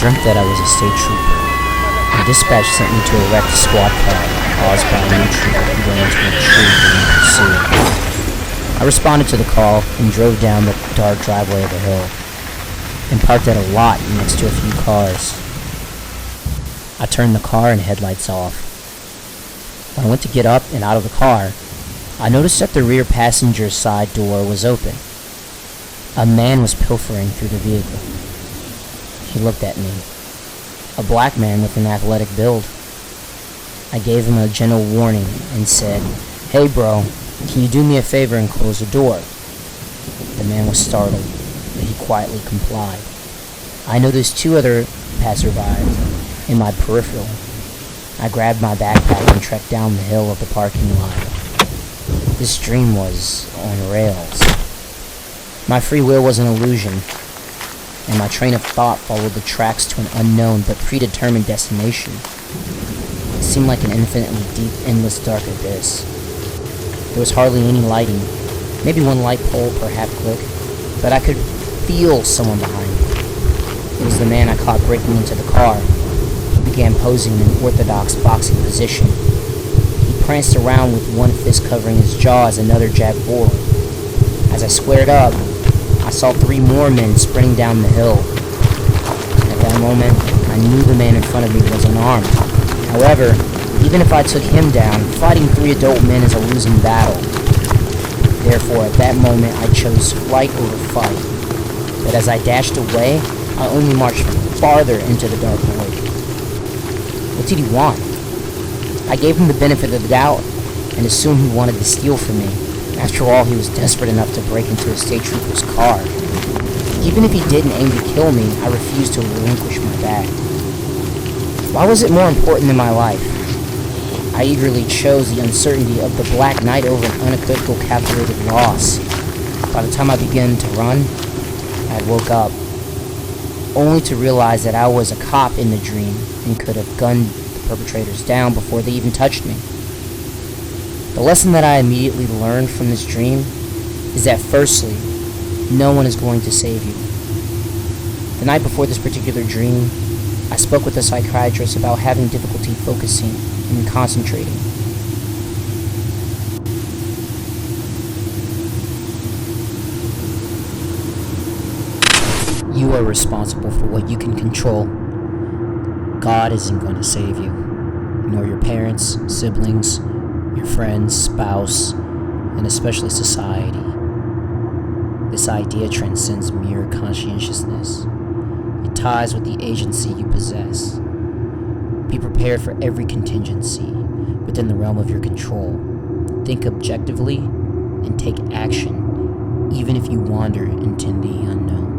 dreamt that I was a state trooper. The dispatch sent me to erect a squad car caused by a new trooper who ran into a tree during pursuit. I responded to the call and drove down the dark driveway of the hill and parked at a lot next to a few cars. I turned the car and headlights off. When I went to get up and out of the car, I noticed that the rear passenger side door was open. A man was pilfering through the vehicle. He looked at me. A black man with an athletic build. I gave him a gentle warning and said, "Hey bro, can you do me a favor and close the door?" The man was startled, but he quietly complied. I noticed two other passersby in my peripheral. I grabbed my backpack and trekked down the hill of the parking lot. This dream was on rails. My free will was an illusion, and my train of thought followed the tracks to an unknown but predetermined destination. It seemed like an infinitely deep, endless dark abyss. There was hardly any lighting, maybe one light pole per half click, but I could feel someone behind me. It was the man I caught breaking into the car. He began posing in an orthodox boxing position. He pranced around with one fist covering his jaw as another jabbed forward. As I squared up, I saw three more men sprinting down the hill. At that moment, I knew the man in front of me was unarmed. However, even if I took him down, fighting three adult men is a losing battle. Therefore, at that moment, I chose flight over fight. But as I dashed away, I only marched farther into the dark void. What did he want? I gave him the benefit of the doubt and assumed he wanted to steal from me. After all, he was desperate enough to break into a state trooper's car. Even if he didn't aim to kill me, I refused to relinquish my bag. Why was it more important than my life? I eagerly chose the uncertainty of the Black Knight over an unequivocal calculated loss. By the time I began to run, I had woke up, only to realize that I was a cop in the dream and could have gunned the perpetrators down before they even touched me. The lesson that I immediately learned from this dream is that firstly, no one is going to save you. The night before this particular dream, I spoke with a psychiatrist about having difficulty focusing and concentrating. You are responsible for what you can control. God isn't going to save you, nor your parents, siblings, your friends, spouse, and especially society. This idea transcends mere conscientiousness. It ties with the agency you possess. Be prepared for every contingency within the realm of your control. Think objectively and take action, even if you wander into the unknown.